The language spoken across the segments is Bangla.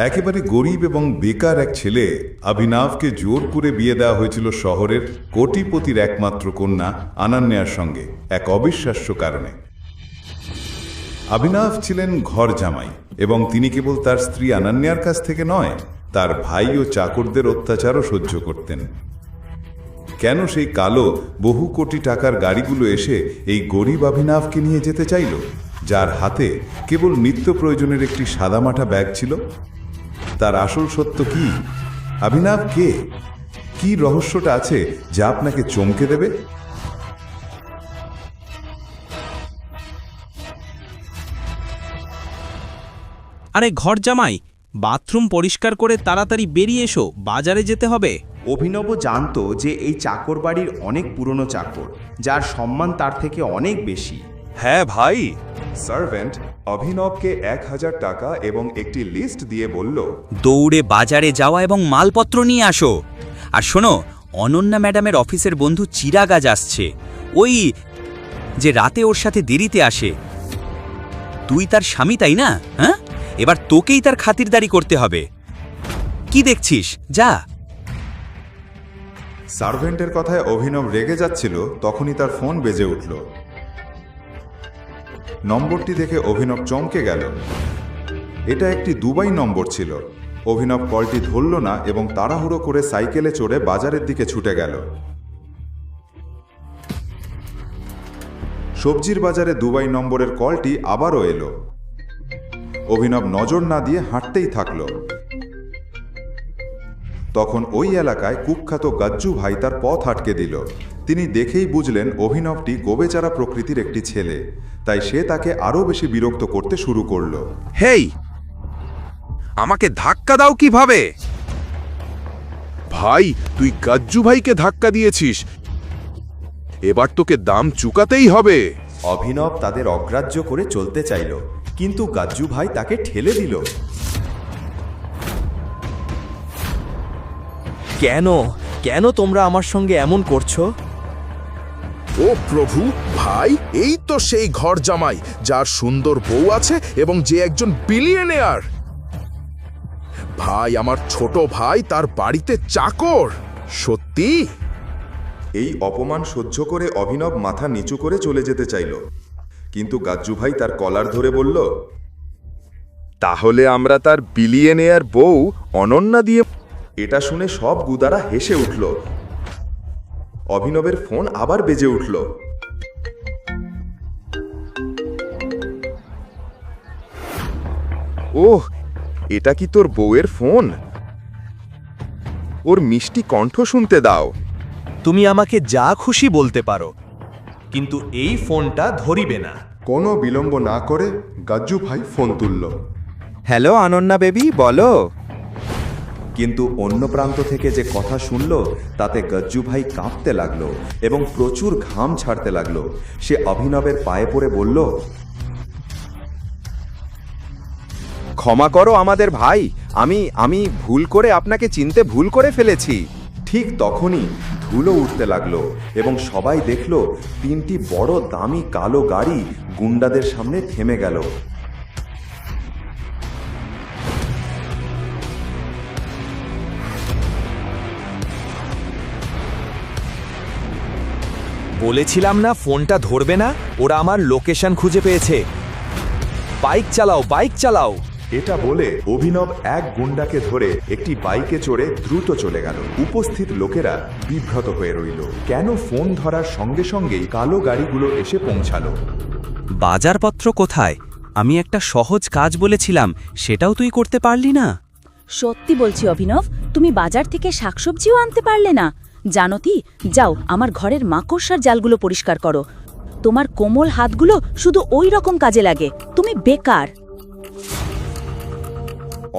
একেবারে গরিব এবং বেকার এক ছেলে অভিনবকে জোর করে বিয়ে দেওয়া হয়েছিল শহরের কোটিপতির একমাত্র কন্যা অনন্যার সঙ্গে এক অবিশ্বাস্য কারণে। অভিনব ছিলেন ঘর জামাই এবং তিনি কেবল তার স্ত্রী অনন্যার কাছ থেকে নয়, তার ভাই ও চাকরদের অত্যাচারও সহ্য করতেন। কেন সেই কালো বহু কোটি টাকার গাড়িগুলো এসে এই গরিব অভিনবকে নিয়ে যেতে চাইল, যার হাতে কেবল নিত্য প্রয়োজনের একটি সাদামাটা ব্যাগ ছিল? তার আসল সত্য কি? অভিনব কে? কি রহস্যটা আছে যা আপনাকে চমকে দেবে? আরে ঘর জামাই, বাথরুম পরিষ্কার করে তাড়াতাড়ি বেরিয়ে এসো, বাজারে যেতে হবে। অভিনব জানতো যে এই চাকর বাড়ির অনেক পুরনো চাকর, যার সম্মান তার থেকে অনেক বেশি। হ্যাঁ ভাই। সার্ভেন্ট অভিনবকে 1000 টাকা এবং একটি লিস্ট দিয়ে বলল, দৌড়ে বাজারে যাওয়া এবং মালপত্র নিয়ে আসো। আর শোনো, অনন্যা ম্যাডামের অফিসের বন্ধু চিরাগ আজ আসছে, ওই যে রাতে ওর সাথে দেরিতে আসে। তুই তার স্বামী, তাই না? হ্যাঁ, এবার তোকেই তার খাতিরদারি করতে হবে। কি দেখছিস, যা। সার্ভেন্টের কথায় অভিনব রেগে যাচ্ছিল, তখনই তার ফোন বেজে উঠল। নম্বরটি দেখে অভিনব চমকে গেল। এটা একটি দুবাই নম্বর ছিল। অভিনব কলটি ধরল না এবং তাড়াহুড়ো করে সাইকেলে চড়ে বাজারের দিকে ছুটে গেল। সবজির বাজারে দুবাই নম্বরের কলটি আবারও এলো। অভিনব নজর না দিয়ে হাঁটতেই থাকল। তখন ওই এলাকায় কুখ্যাত গাজ্জু ভাই তার পথ আটকে দিল। তিনি দেখেই বুঝলেন অভিনবটি গোবেচারা প্রকৃতির একটি ছেলে, তাই সে তাকে আরও বেশি বিরক্ত করতে শুরু করল। হেই, আমাকে ধাক্কা দাও কিভাবে? ভাই, তুই গাজ্জু ভাইকে ধাক্কা দিয়েছিস, এবার তোকে দাম চুকাতেই হবে। অভিনব তাদের অগ্রাহ্য করে চলতে চাইল, কিন্তু গাজ্জু ভাই তাকে ঠেলে দিল। কেন কেন তোমরা আমার সঙ্গে এমন করছো? ও প্রভু, ভাই এই তো সেই ঘর জামাই যার সুন্দর বউ আছে এবং যে একজন বিলিয়নিয়ার। ভাই, আমার ছোট ভাই তার বাড়িতে চাকর। সত্যি? এই অপমান সহ্য করে অভিনব মাথা নিচু করে চলে যেতে চাইল, কিন্তু গাজ্জু ভাই তার কলার ধরে বলল, তাহলে আমরা তার বিলিয়নিয়ার বউ অনন্যা দিয়ে। এটা শুনে সব গুদারা হেসে উঠল। অভিনবের ফোন আবার বেজে উঠল। ওহ, এটা কি তোর বউয়ের ফোন? ওর মিষ্টি কণ্ঠ শুনতে দাও। তুমি আমাকে যা খুশি বলতে পারো, কিন্তু এই ফোনটা ধরিবে না। কোনো বিলম্ব না করে গাজ্জু ভাই ফোন তুলল। হ্যালো অনন্যা বেবি, বলো। কিন্তু অন্য প্রান্ত থেকে যে কথা শুনল তাতে গজ্জু ভাই কাঁপতে লাগলো এবং প্রচুর ঘাম ছাড়তে লাগলো। সে অভিনবের পায়ে পড়ে বলল, ক্ষমা করো আমাদের ভাই, আমি ভুল করে আপনাকে চিনতে ভুল করে ফেলেছি। ঠিক তখনই ধুলো উঠতে লাগলো এবং সবাই দেখল 3টি বড় দামি কালো গাড়ি গুন্ডাদের সামনে থেমে গেল। বলেছিলাম না ফোনটা ধরবে না? ওরা আমার লোকেশন খুঁজে পেয়েছে। বাইক চালাও, বাইক চালাও। এটা বলে অভিনব এক গুন্ডাকে ধরে একটি বাইকে চড়ে দ্রুত চলে গেল। উপস্থিত লোকেরা বিভ্রাত হয়ে রইল। কেন ফোন ধরার সঙ্গে সঙ্গেই কালো গাড়িগুলো এসে পৌঁছালো? বাজারপত্র কোথায়? আমি একটা সহজ কাজ বলেছিলাম, সেটাও তুই করতে পারলি না। সত্যি বলছি অভিনব, তুমি বাজার থেকে শাকসবজিও আনতে পারলে না। জানো কি, যাও আমার ঘরের মাকড়সার জালগুলো পরিষ্কার করো। তোমার কোমল হাতগুলো শুধু ওই রকম কাজে লাগে। তুমি বেকার।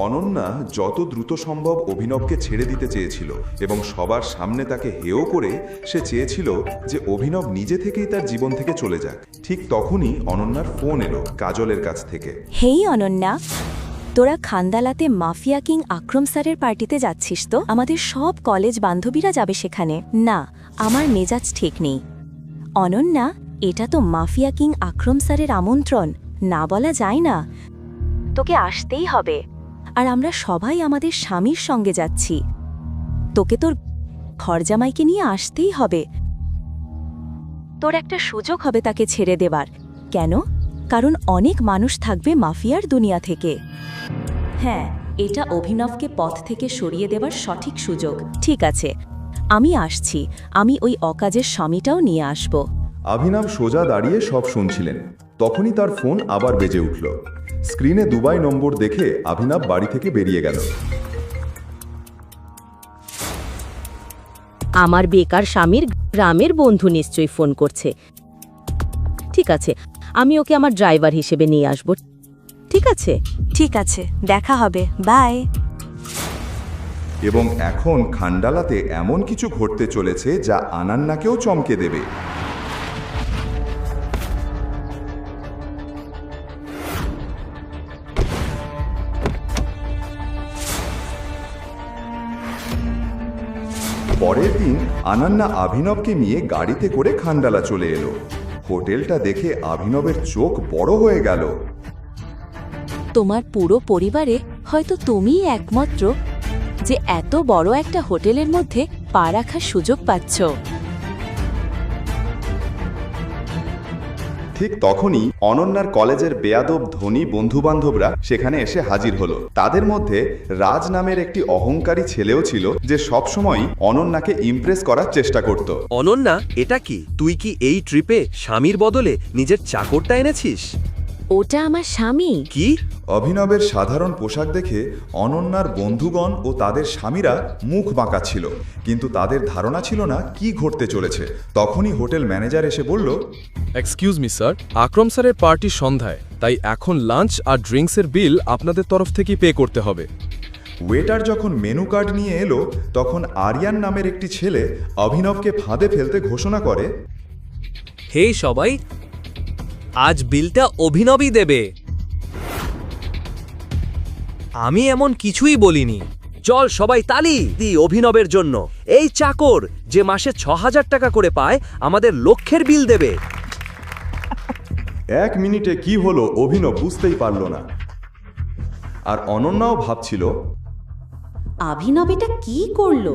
অনন্যা যত দ্রুত সম্ভব অভিনবকে ছেড়ে দিতে চেয়েছিল এবং সবার সামনে তাকে হেয় করে সে চেয়েছিল যে অভিনব নিজে থেকেই তার জীবন থেকে চলে যাক। ঠিক তখনই অনন্যার ফোন এলো কাজলের কাছ থেকে। হেই অনন্যা, তোরা খান্দালাতে মাফিয়া কিং আক্রম স্যারের পার্টিতে যাচ্ছিস তো? আমাদের সব কলেজ বান্ধবীরা যাবে সেখানে। না, আমার মেজাজ ঠিক নেই। অনন্যা, এটা তো মাফিয়া কিং আক্রম স্যারের আমন্ত্রণ, না বলা যায় না। তোকে আসতেই হবে। আর আমরা সবাই আমাদের স্বামীর সঙ্গে যাচ্ছি। তোকে তোর ঘরজামাইকে নিয়ে আসতেই হবে। তোর একটা সুযোগ হবে তাকে ছেড়ে দেবার। কেন? কারণ অনেক মানুষ থাকবে মাফিয়ার দুনিয়া থেকে। হ্যাঁ, এটা অভিনবকে পথ থেকে সরিয়ে দেবার সঠিক সুযোগ। ঠিক আছে, আমি আসছি। আমি ওই অকাজের স্বামীটাও নিয়ে আসব। অভিনব সোজা দাঁড়িয়ে সব শুনছিলেন। তখনই তার ফোন আবার বেজে উঠল। স্ক্রিনে দুবাই নম্বর দেখে অভিনব বাড়ি থেকে বেরিয়ে গেল। আমার বেকার স্বামীর গ্রামের বন্ধু নিশ্চয়ই ফোন করছে। ঠিক আছে, আমি ওকে আমার ড্রাইভার হিসেবে নিয়ে আসব। ঠিক আছে? ঠিক আছে, দেখা হবে। বাই। এবং এখন খান্ডালাতে এমন কিছু ঘটতে চলেছে যা আনান্নাকেও চমকে দেবে। পরের দিন আনান্না অভিনবকে নিয়ে গাড়িতে করে খান্ডালা চলে এলো। হোটেলটা দেখে অভিনবের চোখ বড় হয়ে গেল। তোমার পুরো পরিবারে হয়তো তুমিই একমাত্র যে এত বড় একটা হোটেলের মধ্যে পা রাখার সুযোগ পাচ্ছ। ঠিক তখনই অনন্যার কলেজের বেয়াদব ধনী বন্ধুবান্ধবরা সেখানে এসে হাজির হলো। তাদের মধ্যে রাজ নামের একটি অহংকারী ছেলেও ছিল, যে সবসময় অনন্যাকে ইমপ্রেস করার চেষ্টা করত। অনন্যা, এটা কি? তুই কি এই ট্রিপে স্বামীর বদলে নিজের চাকরটা এনেছিস? ওটা আমার স্বামী। কি? অভিনবের সাধারণ পোশাক দেখে অনন্যার বন্ধুগণ ও তাদের স্বামীরা মুখ বাঁকা ছিল, কিন্তু তাদের ধারণা ছিল না কি ঘটতে চলেছে। তখনই হোটেল ম্যানেজার এসে বলল, এক্সকিউজ মি স্যার, আকরম স্যারের পার্টি সন্ধ্যায়, তাই এখন লাঞ্চ আর ড্রিঙ্কসের বিল আপনাদের তরফ থেকেই পে করতে হবে। ওয়েটার যখন মেনু কার্ড নিয়ে এলো, তখন আরিয়ান নামের একটি ছেলে অভিনবকে ফাঁদে ফেলতে ঘোষণা করে, হে সবাই, আজ বিলটা অভিনবই দেবে। আমি এমন কিছুই বলিনি। চল সবাই তালি দিই অভিনবের জন্য। এই চাকর যে মাসে ৬,০০০ টাকা করে পায়, আমাদের লক্ষের বিল দেবে। 1 মিনিটে কি হলো অভিনব বুঝতেই পারল না। আর অনন্যাও ভাবছিল, অভিনব এটা কি করলো?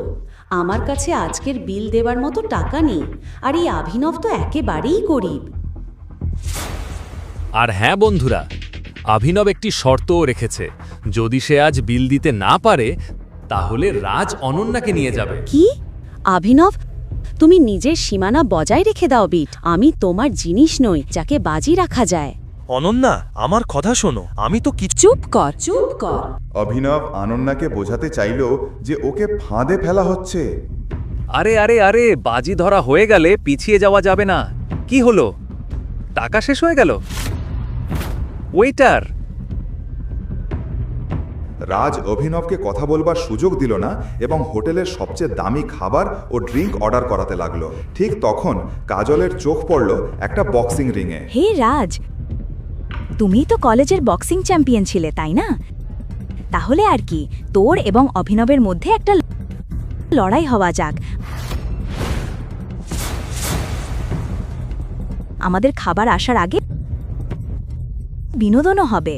আমার কাছে আজকের বিল দেওয়ার মতো টাকা নেই, আর এই অভিনব তো একেবারেই গরিব। আর হ্যাঁ বন্ধুরা, অভিনব একটি শর্তও রেখেছে। যদি সে আজ বিল দিতে না পারে, তাহলে রাজ অনন্যাকে নিয়ে যাবে। কি? অভিনব, তুমি নিজের সীমানা বজায় রেখে দাও বিট। আমি তোমার জিনিস নই যাকে বাজি রাখা যায়। অনন্যা, আমার কথা শোনো, আমি তো কিছু। চুপ কর, চুপ কর। অভিনব অনন্যাকে বোঝাতে চাইল যে ওকে ফাঁদে ফেলা হচ্ছে। আরে আরে আরে, বাজি ধরা হয়ে গেলে পিছিয়ে যাওয়া যাবে না। কি হলো? টাকা শেষ হয়ে গেল? ওয়েটার! রাজ অভিনবকে কথা বলবার সুযোগ দিল না এবং হোটেলের সবচেয়ে দামি খাবার ও ড্রিঙ্ক অর্ডার করাতে লাগলো। ঠিক তখন কাজলের চোখ পড়ল একটা বক্সিং রিংয়ে। হে রাজ, তুমি তো কলেজের বক্সিং চ্যাম্পিয়ন ছিলে, তাই না? তাহলে আর কি, তোর এবং অভিনবের মধ্যে একটা লড়াই হওয়া যাক। আমাদের খাবার আসার আগে বিনোদনও হবে।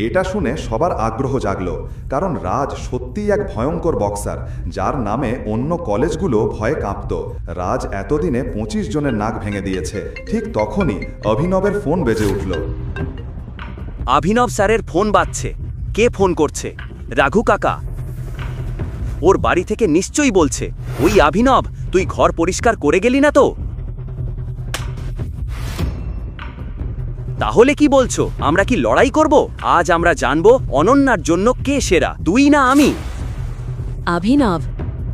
এটা শুনে সবার আগ্রহ জাগল, কারণ রাজ সত্যিই এক ভয়ঙ্কর বক্সার, যার নামে অন্য কলেজগুলো ভয়ে কাঁপত। রাজ এতদিনে 25 জনের নাক ভেঙে দিয়েছে। ঠিক তখনই অভিনবের ফোন বেজে উঠল। অভিনব স্যারের ফোন বাজছে। কে ফোন করছে? রাঘু কাকা। ওর বাড়ি থেকে নিশ্চয়ই বলছে, ওই অভিনব, তুই ঘর পরিষ্কার করে গেলি না তো? তাহলে কি বলছো, আমরা কি লড়াই করব? আজ আমরা জানবো অনন্যার জন্য কে সেরা, তুই না আমি। অভিনব,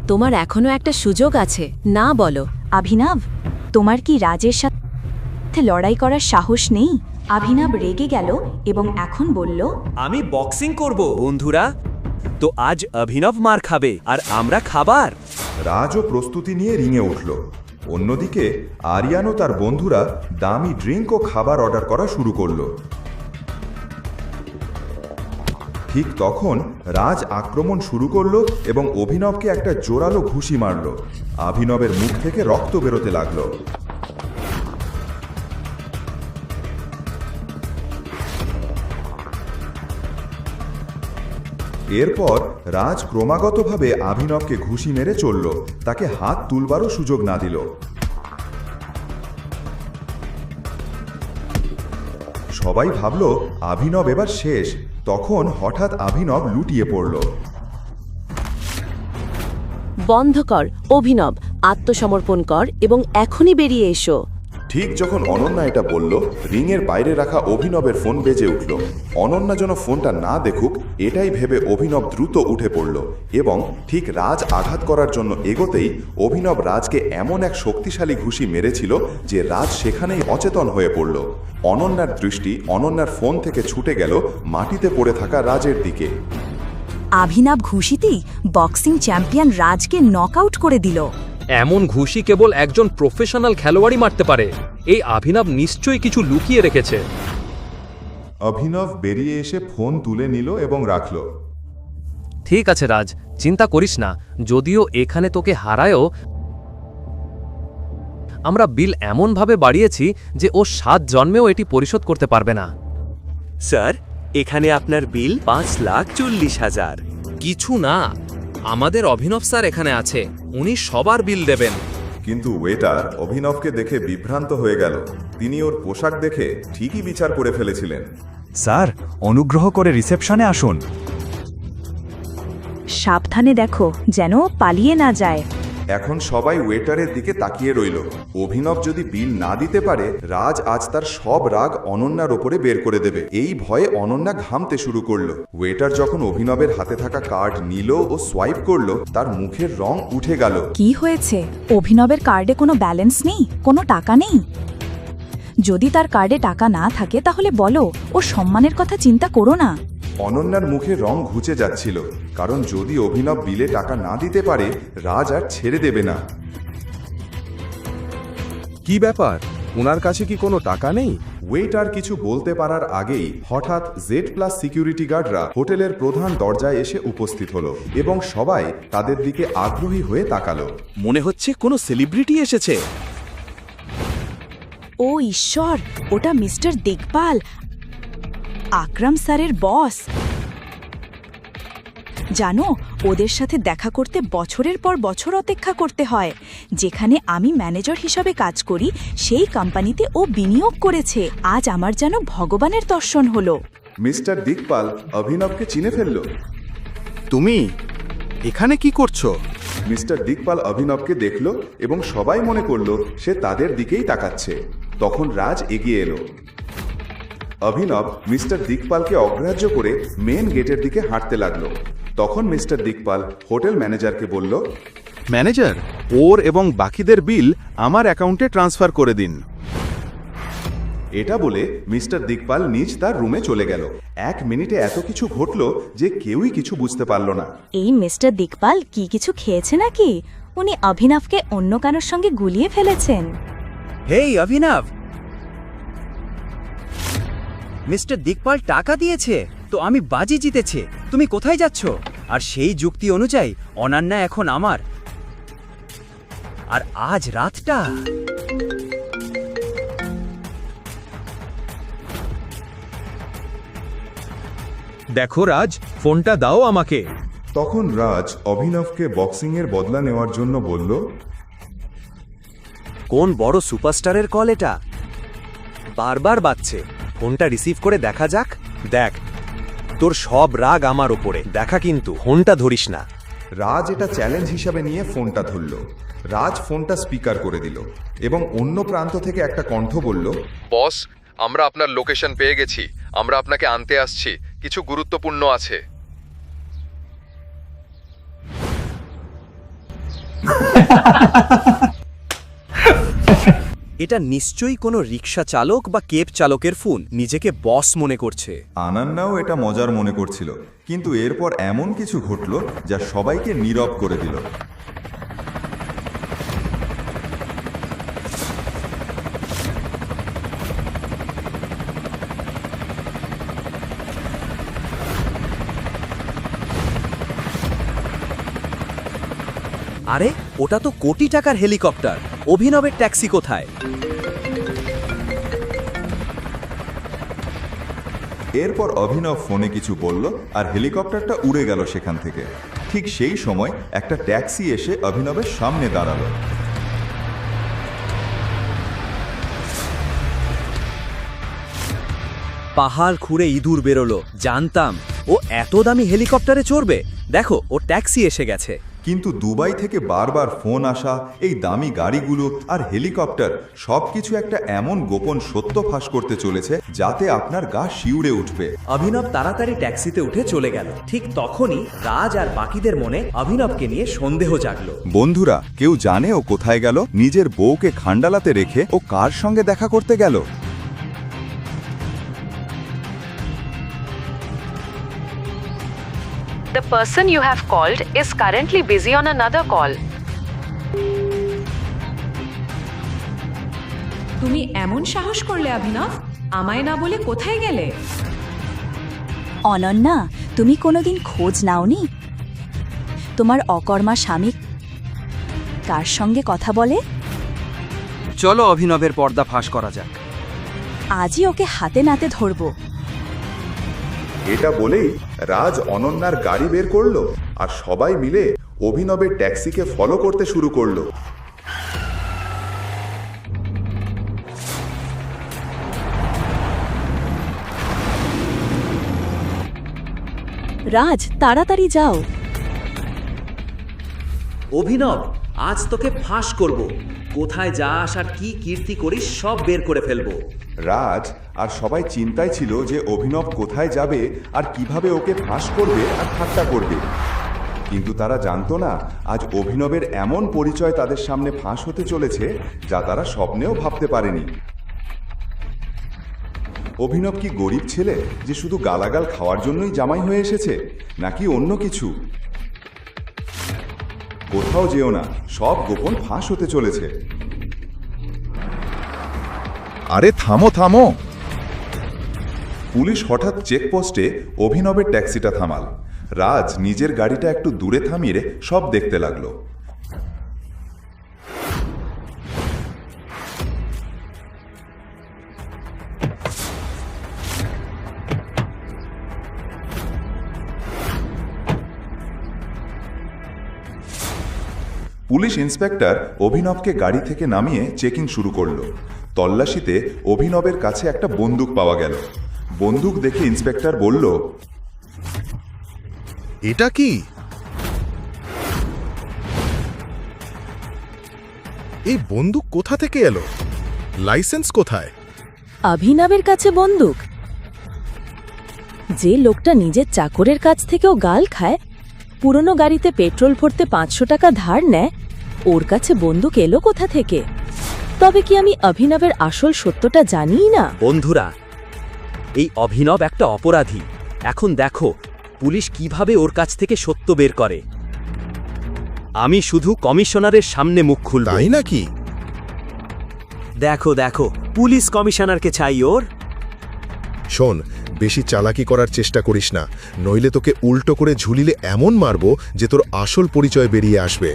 তোমার এখনো একটা সুযোগ আছে, না বলো? অভিনব, তোমার কি রাজের সাথে লড়াই করার সাহস নেই? অভিনব রেগে গেল এবং এখন বলল, আমি বক্সিং করব। বন্ধুরা, তো আজ অভিনব মার খাবে আর আমরা খাবার। রাজও প্রস্তুতি নিয়ে রিংয়ে উঠল। অন্যদিকে আরিয়ান ও তার বন্ধুরা দামি ড্রিঙ্ক ও খাবার অর্ডার করা শুরু করল। ঠিক তখন রাজ আক্রমণ শুরু করল এবং অভিনবকে একটা জোরালো ঘুষি মারল। অভিনবের মুখ থেকে রক্ত বেরোতে লাগলো। এরপর রাজ ক্রমাগতভাবে অভিনবকে ঘুষি মেরে চলল, তাকে হাত তুলবারও সুযোগ না দিল। সবাই ভাবল অভিনব এবার শেষ। তখন হঠাৎ অভিনব লুটিয়ে পড়ল। বন্ধ কর অভিনব, আত্মসমর্পণ কর এবং এখনই বেরিয়ে এসো। ঠিক যখন অনন্যা এটা বলল, রিংয়ের বাইরে রাখা অভিনবের ফোন বেজে উঠল। অনন্যা যেন ফোনটা না দেখুক এটাই ভেবে অভিনব দ্রুত উঠে পড়ল এবং ঠিক রাজ আঘাত করার জন্য এগোতেই অভিনব রাজকে এমন এক শক্তিশালী ঘুষি মেরেছিল যে রাজ সেখানেই অচেতন হয়ে পড়ল। অনন্যার দৃষ্টি অনন্যার ফোন থেকে ছুটে গেল মাটিতে পড়ে থাকা রাজের দিকে। অভিনব ঘুষিতেই বক্সিং চ্যাম্পিয়ন রাজকে নকআউট করে দিল। এমন ঘুষি কেবল একজন প্রফেশনাল খেলোয়াড়ই মারতে পারে। এই অভিনব নিশ্চয়ই কিছু লুকিয়ে রেখেছে। অভিনব বেরিয়ে এসে ফোন তুলে নিল এবং রাখল। ঠিক আছে রাজ, চিন্তা করিস না। যদিও এখানে তোকে হারায়ও, আমরা বিল এমনভাবে বাড়িয়েছি যে ও 7 জন্মেও এটি পরিশোধ করতে পারবে না। স্যার, এখানে আপনার বিল 5,40,000। কিছু না, আমাদের অভিনব স্যার এখানে আছে, উনি সবার বিল দেবেন। কিন্তু ওয়েটার অভিনবকে দেখে বিভ্রান্ত হয়ে গেল। তিনি ওর পোশাক দেখে ঠিকই বিচার করে ফেলেছিলেন। স্যার, অনুগ্রহ করে রিসেপশনে আসুন। সাবধানে দেখো যেন পালিয়ে না যায়। এখন সবাই ওয়েটারের দিকে তাকিয়ে রইল। অভিনব যদি বিল না দিতে পারে, রাজ আজ তার সব রাগ অনন্যার ওপরে বের করে দেবে। এই ভয়ে অনন্যা ঘামতে শুরু করলো। ওয়েটার যখন অভিনবের হাতে থাকা কার্ড নিল ও সোয়াইপ করলো, তার মুখের রং উঠে গেল। কি হয়েছে? অভিনবের কার্ডে কোনো ব্যালেন্স নেই, কোনো টাকা নেই? যদি তার কার্ডে টাকা না থাকে তাহলে বলো, ও সম্মানের কথা চিন্তা করো না। অনন্যার মুখে রং ঘুচে যাচ্ছিল, কারণ যদি অভিনব বিলে টাকা না দিতে পারে, রাজ আর ছেড়ে দেবে না। কি ব্যাপার, ওনার কাছে কি কোনো টাকা নেই? ওয়েটার কিছু বলতে পারার আগেই হঠাৎ জেড প্লাস সিকিউরিটি গার্ডরা হোটেলের প্রধান দরজায় এসে উপস্থিত হলো এবং সবাই তাদের দিকে আগ্রহী হয়ে তাকালো। মনে হচ্ছে কোনো সেলিব্রিটি এসেছে। ও ঈশ্বর, ওটা মিস্টার দিকপাল, আকরাম স্যারের বস। জানো, ওদের সাথে দেখা করতে বছরের পর বছর অপেক্ষা করতে হয়। যেখানে আমি ম্যানেজার হিসাবে কাজ করি সেই কোম্পানিতে ও বিনিয়োগ করেছে। আজ আমার যেন ভগবানের দর্শন হলো। মিস্টার দিকপাল অভিনবকে চিনে ফেলল। তুমি এখানে কি করছো? মিস্টার দিকপাল অভিনবকে দেখল এবং সবাই মনে করল সে তাদের দিকেই তাকাচ্ছে। তখন রাজ এগিয়ে এলো। অভিনব মিস্টার দিকপালকে অগ্রাহ্য করে মেন গেটের দিকে হাঁটতে লাগলো। তখন মিস্টার দিকপাল হোটেল ম্যানেজারকে বলল, ম্যানেজার, ওর এবং বাকিদের বিল আমার অ্যাকাউন্টে ট্রান্সফার করে দিন। এটা বলে মিস্টার দিকপাল নিজ তার রুমে চলে গেল। 1 মিনিটে এত কিছু ঘটল যে কেউই কিছু বুঝতে পারল না। এই মিস্টার দিকপাল কি কিছু খেয়েছে নাকি? উনি অভিনবকে অন্য কারোর সঙ্গে গুলিয়ে ফেলেছেন। হেই অভিনব, মিস্টার দিকপাল টাকা দিয়েছে তো আমি বাজি জিতেছে। তুমি কোথায় যাচ্ছ? আর সেই যুক্তি অনুযায়ী অনন্যা এখন আমার। আর আজ রাতটা দেখো রাজ, ফোনটা দাও আমাকে। তখন রাজ অভিনবকে বক্সিংয়ের বদলা নেওয়ার জন্য বলল, কোন বড় সুপারস্টারের কল এটা? বারবার বাজছে। ফোনটা রিসিভ করে দেখা যাক। দেখ, তোর সব রাগ আমার ওপরে। দেখা কিন্তু ফোনটা ধরিস না। রাজ এটা চ্যালেঞ্জ হিসাবে নিয়ে ফোনটা ধরল। রাজ ফোনটা স্পিকার করে দিল এবং অন্য প্রান্ত থেকে একটা কণ্ঠ বলল, বস, আমরা আপনার লোকেশন পেয়ে গেছি। আমরা আপনাকে আনতে আসছি। কিছু গুরুত্বপূর্ণ আছে। এটা নিশ্চয়ই কোনো রিক্সা চালক বা কেব চালকের ফোন। নিজেকে বস মনে করছে। আনান্নাও এটা মজার মনে করছিল, কিন্তু এরপর এমন কিছু ঘটল যা সবাইকে নীরব করে দিল। আরে, ওটা তো কোটি টাকার হেলিকপ্টার। অভিনবের ট্যাক্সি কোথায়? এরপর অভিনব ফোনে কিছু বলল আর হেলিকপ্টারটা উড়ে গেল সেখান থেকে। ঠিক সেই সময় একটা ট্যাক্সি এসে অভিনবের সামনে দাঁড়ালো। পাহাড় খুঁড়ে ইঁদুর বেরোলো, জানতাম ও এত দামি হেলিকপ্টারে চড়বে। দেখো, ও ট্যাক্সি এসে গেছে। কিন্তু দুবাই থেকে বারবার ফোন আসা, এই দামি গাড়িগুলো আর হেলিকপ্টার সবকিছু একটা এমন গোপন সত্য ফাঁস করতে চলেছে যাতে আপনার গা শিউরে উঠবে। অভিনব তাড়াতাড়ি ট্যাক্সিতে উঠে চলে গেল। ঠিক তখনই রাজ আর বাকিদের মনে অভিনবকে নিয়ে সন্দেহ জাগলো। বন্ধুরা, কেউ জানে ও কোথায় গেল? নিজের বউকে খান্ডালাতে রেখে ও কার সঙ্গে দেখা করতে গেল? The person you have called is currently busy on another call. তুমি এমন সাহস করলে অভিনব, আমায় না বলে কোথায় গেলে? অনন্যা, তুমি কোনোদিন খোঁজ নাওনি তোমার অকর্মা স্বামী কার সঙ্গে কথা বলে? চলো অভিনবের পর্দা ফাঁস করা যাক। আজই ওকে হাতে নাতে ধরব। এটা বলেই রাজ অনন্যার গাড়ি বের করলো আর সবাই মিলে অভিনবের ট্যাক্সিকে ফলো করতে শুরু করলো। রাজ, তাড়াতাড়ি যাও। অভিনব, আজ তোকে ফাঁস করব। কোথায় যাস আর কি কীর্তি করিস সব বের করে ফেলবো। রাজ আর সবাই চিন্তায় ছিল যে অভিনব কোথায় যাবে আর কিভাবে ওকে ফাঁস করবে আর ঠাট্টা করবে। কিন্তু তারা জানতো না আজ অভিনবের এমন পরিচয় তাদের সামনে ফাঁস হতে চলেছে যা তারা স্বপ্নেও ভাবতে পারেনি। অভিনব কি গরিব ছেলে যে শুধু গালাগাল খাওয়ার জন্যই জামাই হয়ে এসেছে, নাকি অন্য কিছু? কোথাও যেও না, সব গোপন ফাঁস হতে চলেছে। আরে থামো থামো! পুলিশ হঠাৎ চেকপোস্টে অভিনবের ট্যাক্সিটা থামাল। রাজ নিজের গাড়িটা একটু দূরে থামিয়ে সব দেখতে লাগলো। পুলিশ ইন্সপেক্টর অভিনবকে গাড়ি থেকে নামিয়ে চেকিং শুরু করলো। তল্লাশিতে অভিনবের কাছে একটা বন্দুক পাওয়া গেল। বন্দুক দেখে ইন্সপেক্টর বলল, এটা কি? এই বন্দুক কোথা থেকে এলো? লাইসেন্স কোথায়? অভিনবের কাছে বন্দুক? যে লোকটা নিজের চাকরের কাছ থেকেও গাল খায়, পুরনো গাড়িতে পেট্রোল ভরতে 500 টাকা ধার নেয়, ওর কাছে বন্দুক এলো কোথা থেকে? তবে কি আমি অভিনবের আসল সত্যটা জানিই না? বন্ধুরা, এই অভিনব একটা অপরাধী। এখন দেখো পুলিশ কিভাবে ওর কাছ থেকে সত্য বের করে। আমি শুধু কমিশনারের সামনে মুখ খুলব। তাই নাকি? দেখো দেখো, পুলিশ কমিশনারকে চাই ওর। শোন, বেশি চালাকি করার চেষ্টা করিস না, নইলে তোকে উল্টো করে ঝুলিলে এমন মারবো যে তোর আসল পরিচয় বেরিয়ে আসবে।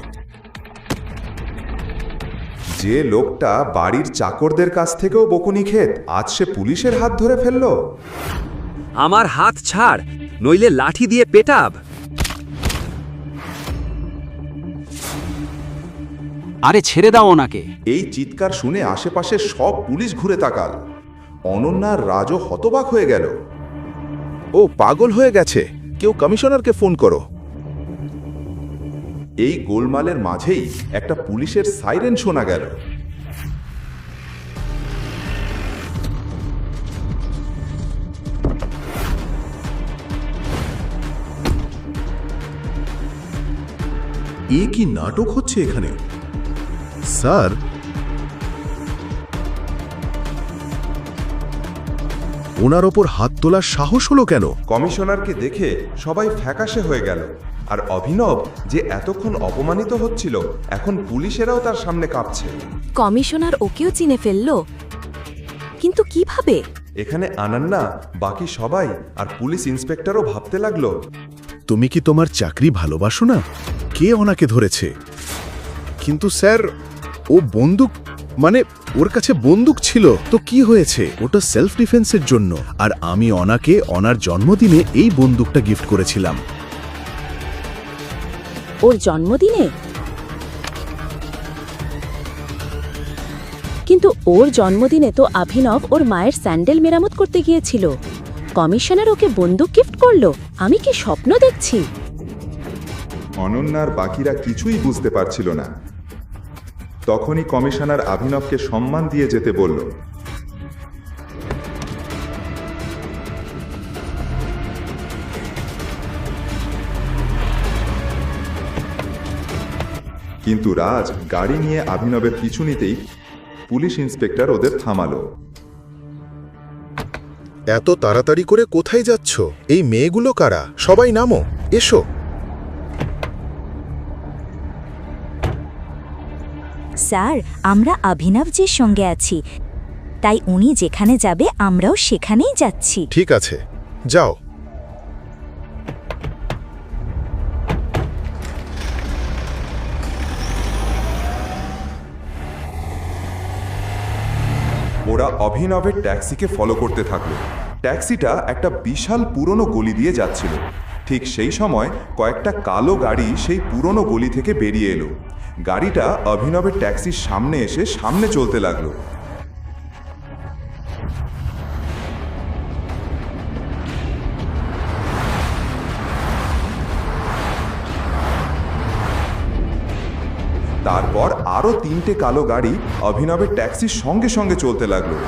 যে লোকটা বাড়ির চাকরদের কাছ থেকেও বকুনি খেত, আজ সে পুলিশের হাত ধরে ফেলল। আমার হাত ছাড়, নইলে লাঠি দিয়ে পেটাব। আরে ছেড়ে দাও ওনাকে। এই চিৎকার শুনে আশেপাশে সব পুলিশ ঘুরে তাকাল। অনন্যার রাজও হতবাক হয়ে গেল। ও পাগল হয়ে গেছে, কেউ কমিশনারকে ফোন করো। এই গোলমালের মাঝেই একটা পুলিশের সাইরেন শোনা গেল। এ কি নাটক হচ্ছে এখানে? স্যার, ওনার ওপর হাত তোলার সাহস হলো কেন? কমিশনারকে দেখে সবাই ফ্যাকাশে হয়ে গেল। আর অভিনব যে এতক্ষণ অপমানিত হচ্ছিল, এখন পুলিশেরাও তার সামনে কাঁপছে। কমিশনার ওকেও চিনে ফেলল, কিন্তু কিভাবে? এখানে অনন্যা, বাকি সবাই আর পুলিশ ইন্সপেক্টরও ভাবতে লাগলো, তুমি কি তোমার চাকরি ভালোবাসো না? কে ওনাকে ধরেছে? কিন্তু স্যার, ও বন্দুক মানে ওর কাছে বন্দুক ছিল তো কি হয়েছে, ওটা সেলফ ডিফেন্সের জন্য। আর আমি অনাকে অনার জন্মদিনে এই বন্দুকটা গিফট করেছিলাম। ওর জন্মদিনে? কিন্তু ওর জন্মদিনে তো অভিনব ওর মায়ের স্যান্ডেল মেরামত করতে গিয়েছিল। কমিশনার ওকে বন্দুক গিফট করলো? আমি কি স্বপ্ন দেখছি? অনন্যার বাকিরা কিছুই বুঝতে পারছিল না। তখনই কমিশনার অভিনবকে সম্মান দিয়ে যেতে বলল। কিন্তু রাজ গাড়ি নিয়ে অভিনবের পিছু নিতেই পুলিশ ইন্সপেক্টর ওদের থামালো। এত তাড়াতাড়ি করে কোথায় যাচ্ছ? এই মেয়েগুলো কারা? সবাই নামো, এসো। স্যার, আমরা অভিনবজির সঙ্গে আছি, তাই উনি যেখানে যাবে আমরাও সেখানেই যাচ্ছি। ঠিক আছে, যাও। ওরা অভিনবের ট্যাক্সিকে ফলো করতে থাকলো। ট্যাক্সিটা একটা বিশাল পুরনো গলি দিয়ে যাচ্ছিল। ঠিক সেই সময় কয়েকটা কালো গাড়ি সেই পুরনো গলি থেকে বেরিয়ে এলো। গাড়িটা অভিনবের ট্যাক্সির সামনে এসে সামনে চলতে লাগলো। তারপর আরো 3টে কালো গাড়ি অভিনবের ট্যাক্সির সঙ্গে সঙ্গে চলতে লাগলো।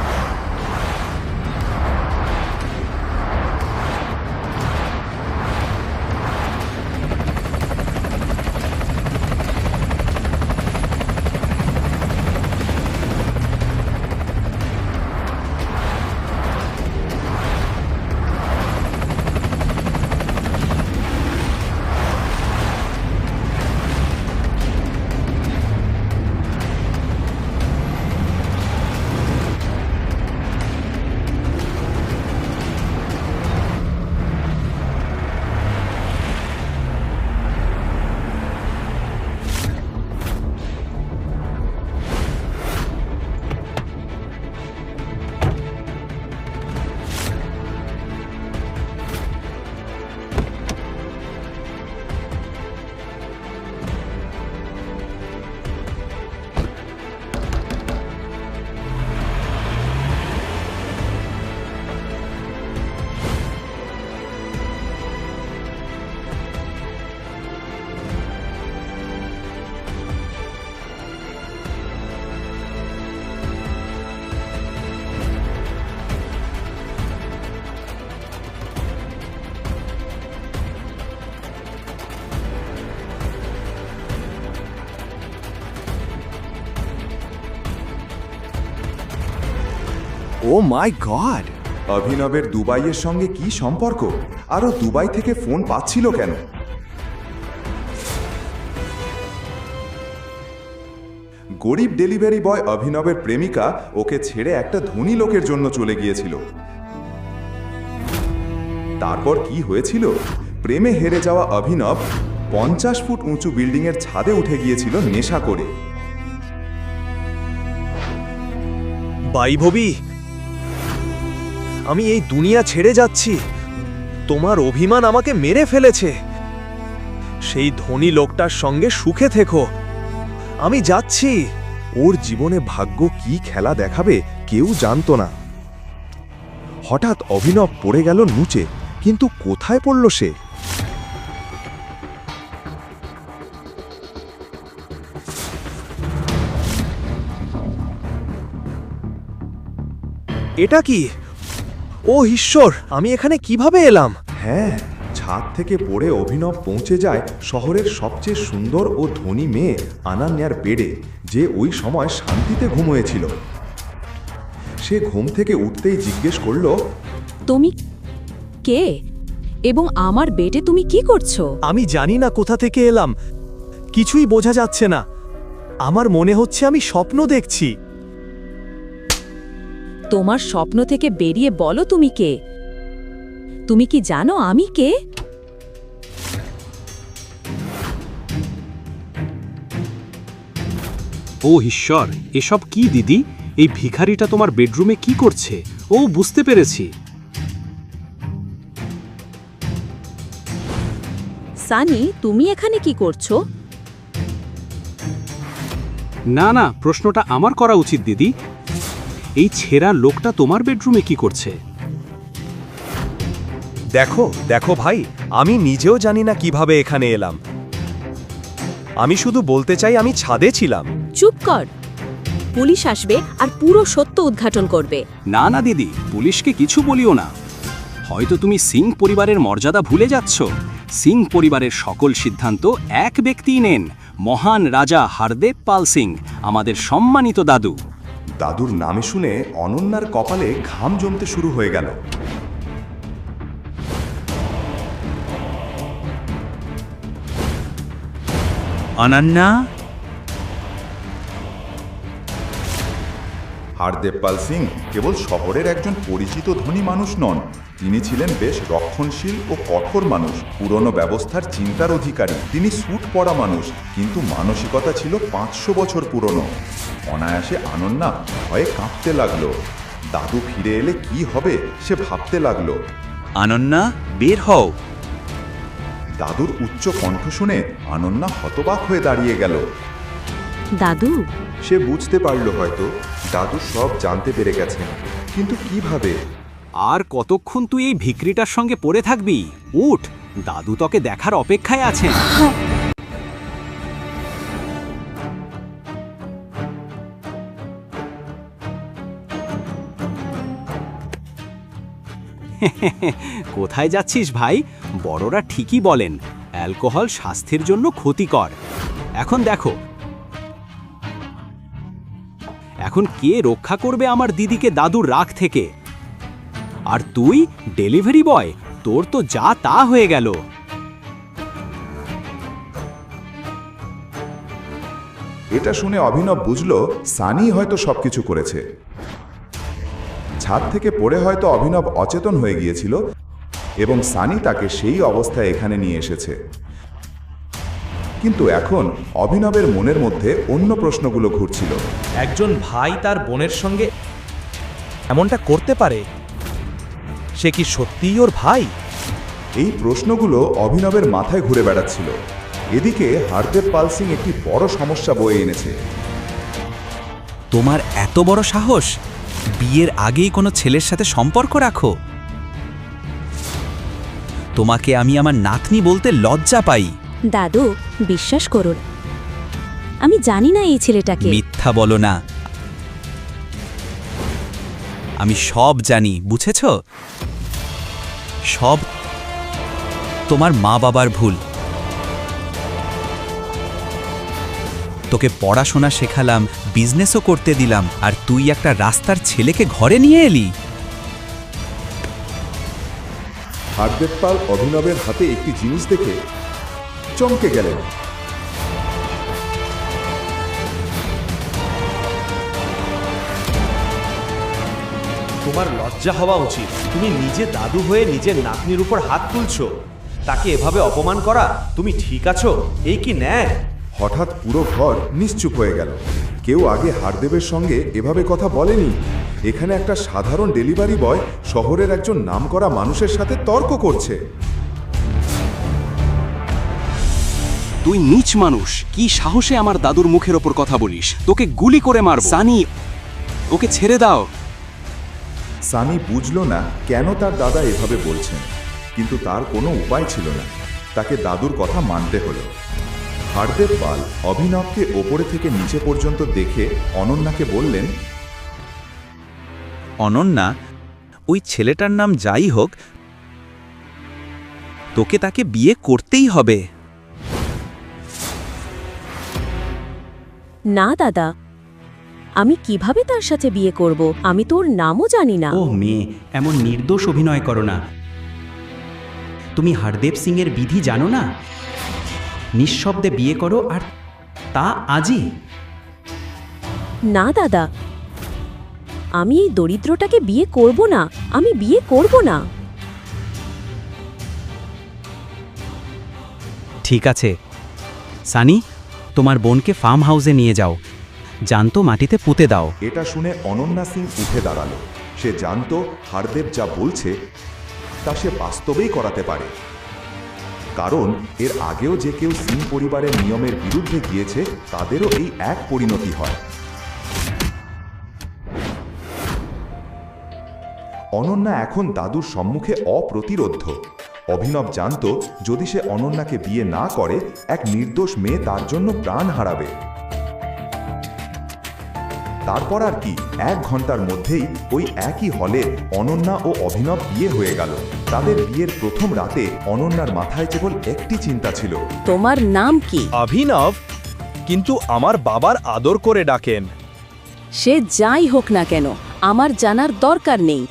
ও মাই গড! অভিনবের দুবাইয়ের সঙ্গে কি সম্পর্ক? আরও দুবাই থেকে ফোন পাচ্ছিল কেন? গরিব ডেলিভারি বয় অভিনবের প্রেমিকা ওকে ছেড়ে একটা ধনী লোকের জন্য চলে গিয়েছিল। তারপর কি হয়েছিল? প্রেমে হেরে যাওয়া অভিনব 50 ফুট উঁচু বিল্ডিংয়ের ছাদে উঠে গিয়েছিল নেশা করে। বৈভবী, আমি এই দুনিয়া ছেড়ে যাচ্ছি। তোমার অভিমান আমাকে মেরে ফেলেছে। সেই ধনী লোকটার সঙ্গে সুখে থেকো। আমি যাচ্ছি। ওর জীবনে ভাগ্য কি খেলা দেখাবে কেউ জানতো না। হঠাৎ অভিনব পড়ে গেল নুচে, কিন্তু কোথায় পড়ল সে? এটা কি? ও ঈশ্বর, আমি এখানে কিভাবে এলাম? হ্যাঁ, ছাদ থেকে পড়ে অভিনব পৌঁছে যায় শহরের সবচেয়ে সুন্দর ও ধনী মেয়ে আনান্যার বেডে, যে ওই সময় শান্তিতে ঘুমোয়েছিল। সে ঘুম থেকে উঠতেই জিজ্ঞেস করল, তুমি কে এবং আমার বেডে তুমি কি করছো? আমি জানি না কোথা থেকে এলাম। কিছুই বোঝা যাচ্ছে না। আমার মনে হচ্ছে আমি স্বপ্ন দেখছি। তোমার স্বপ্ন থেকে বেরিয়ে বলো তুমি কে? তুমি কি জানো আমি কে? ও ঈশ্বর, এসব কি দিদি? এই ভিখারিটা তোমার বেডরুমে কি করছে? ও, বুঝতে পেরেছি। সানি, তুমি এখানে কি করছো? না না, প্রশ্নটা আমার করা উচিত দিদি। এই ছেঁড়া লোকটা তোমার বেডরুমে কি করছে? দেখো দেখো ভাই, আমি নিজেও জানি না কিভাবে এখানে এলাম। আমি শুধু বলতে চাই আমি ছাদে ছিলাম। চুপ কর। পুলিশ আসবে আর পুরো সত্য উদ্ঘাটন করবে। না না দিদি, পুলিশকে কিছু বলিও না। হয়তো তুমি সিং পরিবারের মর্যাদা ভুলে যাচ্ছ। সিং পরিবারের সকল সিদ্ধান্ত এক ব্যক্তিই নেন, মহান রাজা হারদেব পাল সিং, আমাদের সম্মানিত দাদু। দাদুর নামে শুনে অনন্যার কপালে ঘাম জমতে শুরু হয়ে গেল। অনন্যা, হারদেব পাল সিং কেবল শহরের একজন পরিচিত ধনী মানুষ নন, তিনি ছিলেন বেশ রক্ষণশীল ও কঠোর মানুষ, পুরনো ব্যবস্থার চিন্তার অধিকারী। তিনি স্যুট পরা মানুষ, কিন্তু মানসিকতা ছিল 500 বছর পুরনো। অনায়াসে অনন্যা ভয়ে কাঁপতে লাগলো। দাদু ফিরে এলে কি হবে সে ভাবতে লাগলো। অনন্যা, বের হও। দাদুর উচ্চ কণ্ঠ শুনে অনন্যা হতবাক হয়ে দাঁড়িয়ে গেল। দাদু? সে বুঝতে পারল হয়তো দাদু সব জানতে পেরে গেছেন, কিন্তু কিভাবে? আর কতক্ষণ তুই এই ভিকরিটার সঙ্গে পড়ে থাকবি? উঠ, দাদু তোকে দেখার অপেক্ষায় আছেন। কোথায় যাচ্ছিস ভাই? বড়রা ঠিকই বলেন, অ্যালকোহল স্বাস্থ্যের জন্য ক্ষতিকর। এখন দেখো, এখন কে রক্ষা করবে আমার দিদিকে দাদুর রাগ থেকে? আর তুই ডেলিভারি বয়, তোর তো যা তা হয়ে গেল। এটা শুনে অভিনব বুঝল সানি হয়তো সবকিছু করেছে। ছাদ থেকে পড়ে হয়তো অভিনব অচেতন হয়ে গিয়েছিল এবং সানি তাকে সেই অবস্থায় এখানে নিয়ে এসেছে। কিন্তু এখন অভিনবের মনের মধ্যে অন্য প্রশ্নগুলো ঘুরছিল। একজন ভাই তার বোনের সঙ্গে এমনটা করতে পারে? সে কি সত্যিই ওর ভাই? এই প্রশ্নগুলো অভিনবের মাথায় ঘুরে বেড়াচ্ছিল। এদিকে হারদেব পাল সিং একটি বড় সমস্যা বয়ে এনেছে। তোমার এত বড় সাহস? বিয়ের আগেই কোনো ছেলের সাথে সম্পর্ক রাখো? তোমাকে আমি আমার নাতনি বলতে লজ্জা পাই। দাদু, বিশ্বাস করুন, আমি জানি না এই ছেলেটাকে। মিথ্যা বলো না, আমি সব জানি, বুঝেছ? সব তোমার মা বাবার ভুল। তোকে পড়াশোনা শেখালাম, বিজনেসও করতে দিলাম, আর তুই একটা রাস্তার ছেলেকে ঘরে নিয়ে এলি। হারদেব পাল অভিনবের হাতে একটি জিনিস দেখে চমকে গেলেন। তোমার লজ্জা হওয়া উচিত। তুমি নিজে দাদু হয়ে নিজের নাতনির উপর হাত তুলছো। তাকে এভাবে অপমান করা, তুমি ঠিক আছো? এই কি ন্যায়? হঠাৎ পুরো ঘর নিশ্চুপ হয়ে গেল। কেউ আগে হারদেবের সঙ্গে এভাবে কথা বলেনি। এখানে একটা সাধারণ ডেলিভারি বয় শহরের একজন নামকরা মানুষের সাথে তর্ক করছে। তুই নীচ মানুষ, কি সাহসে আমার দাদুর মুখের ওপর কথা বলিস? তোকে গুলি করে মারব। সানি, ওকে ছেড়ে দাও। সানি বুঝল না কেন তার দাদা এভাবে বলছেন, কিন্তু তার কোনো উপায় ছিল না। তাকে দাদুর কথা মানতে হলো। হারদেব পাল অভিনবকে ওপরে থেকে নিচে পর্যন্ত দেখে অনন্যাকে বললেন, অনন্যা, ওই ছেলেটার নাম যাই হোক, তোকে তাকে বিয়ে করতেই হবে। না দাদা, আমি কিভাবে তার সাথে বিয়ে করব? আমি তোর নামও জানি না। ও মেয়ে, এমন নির্দোষ অভিনয় করো না। তুমি হারদেব সিং এর বিধি জানো না? নিঃশব্দে বিয়ে করো, আর তা আজই। না দাদা, আমি এই দরিদ্রটাকে বিয়ে করব না। আমি বিয়ে করব না। ঠিক আছে সানি, তোমার বোনকে ফার্ম হাউসে নিয়ে যাও। জ্যান্ত মাটিতে পুঁতে দাও। এটা শুনে অনন্যা সিং উঠে দাঁড়ালো। সে জানতো হারদেব যা বলছে তা সে বাস্তবেই করাতে পারে, কারণ এর আগেও যে কেউ সিং পরিবারের নিয়মের বিরুদ্ধে গিয়েছে তাদেরও এই এক পরিণতি হয়। অনন্যা এখন দাদুর সম্মুখে অপ্রতিরোধ্য। অভিনব জানতো যদি সে অনন্যাকে বিয়ে না করে এক নির্দোষ মেয়ে তার জন্য প্রাণ হারাবে। তারপর আর কি, 1 ঘন্টার মধ্যেই ওই একই হলে অনন্যা ও অভিনব বিয়ে হয়ে গেল। তাদের বিয়ের প্রথম রাতে অনন্যার মাথায় কেবল একটি চিন্তা ছিল। তোমার নাম কি? অভিনব, কিন্তু আমার বাবার আদর করে ডাকেন। সে যাই হোক না কেন আমার জানার দরকার নেই।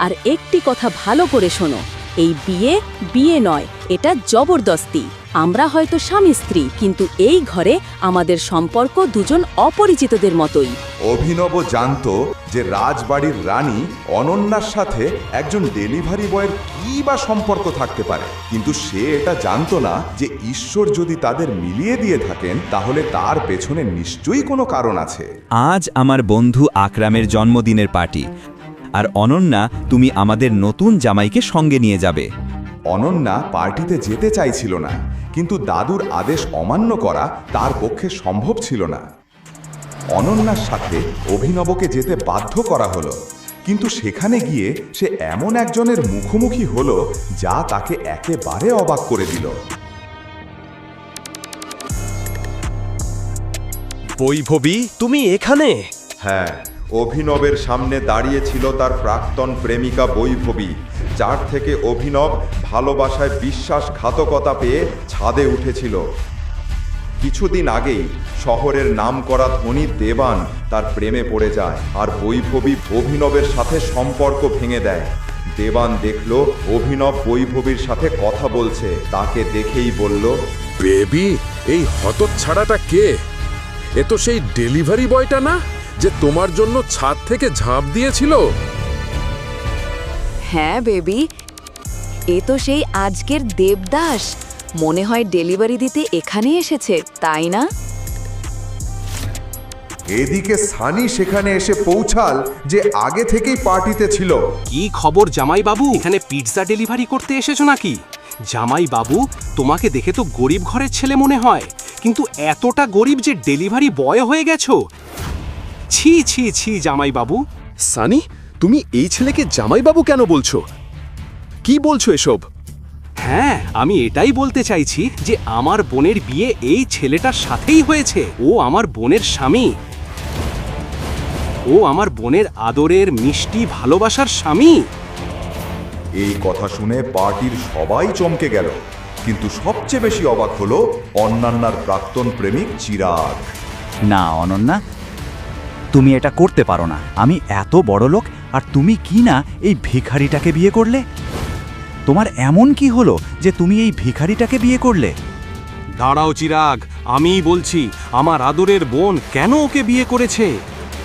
আর একটি কথা ভালো করে শোনো, এই বিয়ে বিয়ে নয়, এটা জবরদস্তি। আমরা হয়তো স্বামী স্ত্রী, কিন্তু এই ঘরে আমাদের সম্পর্ক দুজন অপরিচিতদের মতোই। অভিনব জানতো যে রাজবাড়ির রানী অনন্যার সাথে একজন ডেলিভারি বয়ের কী বা সম্পর্ক থাকতে পারে, কিন্তু সে এটা জানতো না যে ঈশ্বর যদি তাদের মিলিয়ে দিয়ে থাকেন তাহলে তার পেছনে নিশ্চয়ই কোনো কারণ আছে। আজ আমার বন্ধু আকরামের জন্মদিনের পার্টি, আর অনন্যা তুমি আমাদের নতুন জামাইকে সঙ্গে নিয়ে যাবে। অনন্যা পার্টিতে যেতে চাইছিল না, কিন্তু দাদুর আদেশ অমান্য করা তার পক্ষে সম্ভব ছিল না। অনন্যার সাথে অভিনবকে যেতে বাধ্য করা হলো, কিন্তু সেখানে গিয়ে সে এমন একজনের মুখোমুখি হলো যা তাকে একেবারে অবাক করে দিল। বৈভবী, তুমি এখানে? হ্যাঁ, অভিনবের সামনে দাঁড়িয়ে ছিল তার প্রাক্তন প্রেমিকা বৈভবী, যার থেকে অভিনব ভালোবাসায় বিশ্বাসঘাতকতা পেয়ে ছাদে উঠেছিল। কিছুদিন আগেই শহরের নামকরা ধনী দেবান তার প্রেমে পড়ে যায়, আর বৈভবী অভিনবের সাথে সম্পর্ক ভেঙে দেয়। দেবান দেখল অভিনব বৈভবীর সাথে কথা বলছে, তাকে দেখেই বলল, বেবি, এই হতচ্ছাড়াটা কে? এ তো সেই ডেলিভারি বয়টা না, যে তোমার জন্য ছাদ থেকে ঝাঁপ দিয়েছিল? হ্যাঁ বেবি, এ তো সেই আজকের দেবদাস। মনে হয় ডেলিভারি দিতে এখানে এসেছে, তাই না? এদিকে সানি সেখানে এসে পৌঁছাল যে আগে থেকেই পার্টিতে ছিল। কি খবর জামাই বাবু, এখানে পিৎজা ডেলিভারি করতে এসেছো নাকি? জামাই বাবু, তোমাকে দেখে তো গরিব ঘরের ছেলে মনে হয়, কিন্তু এতটা গরিব যে ডেলিভারি বয় হয়ে গেছো। ছি ছি ছি জামাই বাবু। সানি, তুমি এই ছেলেকে জামাইবাবু কেন বলছো? কি বলছো এসব? হ্যাঁ, আমি এটাই বলতে চাইছি যে আমার বোনের বিয়ে এই ছেলেটার সাথেই হয়েছে। ও আমার বোনের স্বামী, ও আমার বোনের আদরের মিষ্টি ভালোবাসার স্বামী। এই কথা শুনে পার্টির সবাই চমকে গেল, কিন্তু সবচেয়ে বেশি অবাক হলো অন্যান্যার প্রাক্তন প্রেমিক চিরাগ। না অনন্যা, তুমি এটা করতে পারো না। আমি এত বড় লোক, আর তুমি কি না এই ভিখারিটাকে বিয়ে করলে? তোমার এমন কি হলো যে তুমি এই ভিখারিটাকে বিয়ে করলে? দাঁড়াও চিরাগ, আমিই বলছি আমার আদরের বোন কেন ওকে বিয়ে করেছে।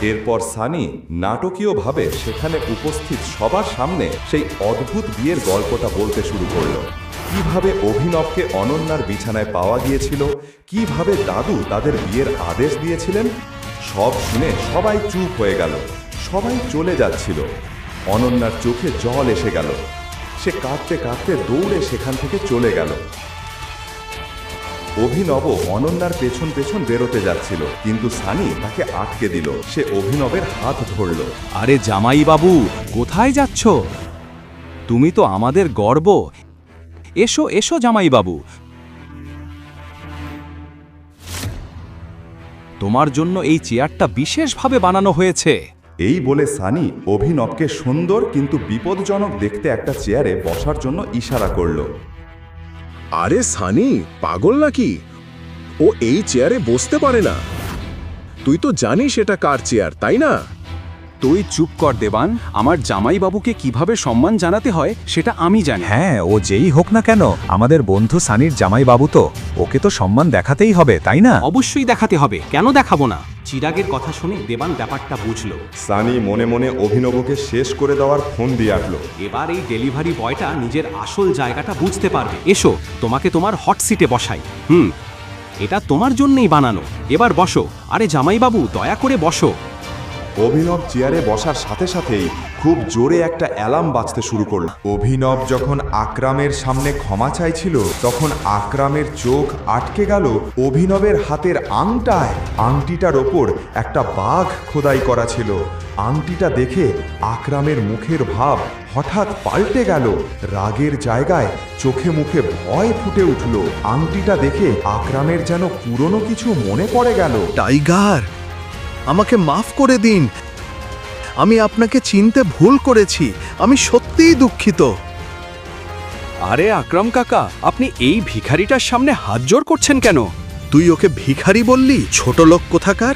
এরপর সানি নাটকীয়ভাবে সেখানে উপস্থিত সবার সামনে সেই অদ্ভুত বিয়ের গল্পটা বলতে শুরু করলো। কিভাবে অভিনবকে অনন্যার বিছানায় পাওয়া গিয়েছিল, কিভাবে দাদু তাদের বিয়ের আদেশ দিয়েছিলেন। সব শুনে সবাই চুপ হয়ে গেল, সবাই চলে যাচ্ছিল। অনন্যার চোখে জল এসে গেল, সে কাঁদতে কাঁদতে দৌড়ে সেখান থেকে চলে গেল। অভিনব অনন্যার পেছন পেছন বেরোতে যাচ্ছিল, কিন্তু সানি তাকে আটকে দিল। সে অভিনবের হাত ধরল। আরে জামাই বাবু, কোথায় যাচ্ছ? তুমি তো আমাদের গর্ব। এসো এসো জামাই বাবু, তোমার জন্য এই চেয়ারটা বিশেষভাবে বানানো হয়েছে। এই বলে সানি অভিনবকে সুন্দর কিন্তু বিপজ্জনক দেখতে একটা চেয়ারে বসার জন্য ইশারা করল। আরে সানি, পাগল নাকি? ও এই চেয়ারে বসতে পারে না। তুই তো জানিস এটা কার চেয়ার, তাই না? তুই চুপ কর দেবান। আমার জামাই বাবুকে কিভাবে সম্মান জানাতে হয় সেটা আমি জানি। হ্যাঁ, ও যেই হোক না কেন আমাদের বন্ধু সানির জামাই বাবু, তো ওকে তো সম্মান দেখাতেই হবে, তাই না? অবশ্যই দেখাতে হবে, কেন দেখাবো না? চিরাগের কথা শুনে দেবান ব্যাপারটা বুঝলো। সানি মনে মনে অভিনবকে শেষ করে দেওয়ার ফোন দিয়ে আঁটলো। এবার এই ডেলিভারি বয়টা নিজের আসল জায়গাটা বুঝতে পারবে। এসো, তোমাকে তোমার হট সিটে বসাই। এটা তোমার জন্যই বানানো। এবার বসো। আরে জামাইবাবু, দয়া করে বসো। অভিনব চেয়ারে বসার সাথে সাথেই খুব জোরে একটা অ্যালার্ম বাজতে শুরু করল। অভিনব যখন আকরামের সামনে ক্ষমা চাইছিল, তখন আকরামের চোখ আটকে গেল অভিনবের হাতের আংটায়। আংটিটার ওপর একটা বাঘ খোদাই করা ছিল। আংটিটা দেখে আকরামের মুখের ভাব হঠাৎ পাল্টে গেল। রাগের জায়গায় চোখে মুখে ভয় ফুটে উঠল। আংটিটা দেখে আকরামের যেন পুরনো কিছু মনে পড়ে গেল। টাইগার, আমাকে মাফ করে দিন। আমি আপনাকে চিনতে ভুল করেছি। আমি সত্যিই দুঃখিত। আরে আকরাম কাকা, আপনি এই ভিখারিটার সামনে হাত জোড় করছেন কেন? তুই ওকে ভিখারি বললি? ছোট লোক কোথাকার।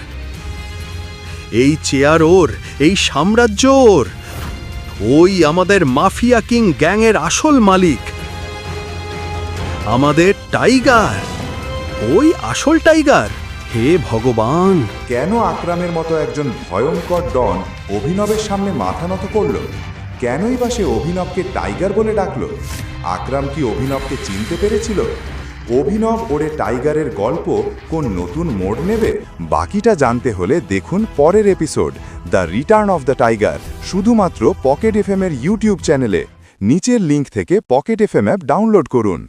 এই চেয়ার ওর, এই সাম্রাজ্য ওর। ওই আমাদের মাফিয়া কিং গ্যাংয়ের আসল মালিক, আমাদের টাইগার। ওই আসল টাইগার। হে ভগবান! কেন আকরামের মতো একজন ভয়ঙ্কর ডন অভিনবের সামনে মাথা নত করল? কেনই বা সে অভিনবকে টাইগার বলে ডাকল? আকরাম কি অভিনবকে চিনতে পেরেছিল? অভিনব ওরে টাইগারের গল্প কোন নতুন মোড় নেবে? বাকিটা জানতে হলে দেখুন পরের episode, the return of the tiger, শুধুমাত্র পকেট এফএম এর ইউটিউব চ্যানেলে। নিচের লিঙ্ক থেকে পকেট এফএম অ্যাপ ডাউনলোড করুন।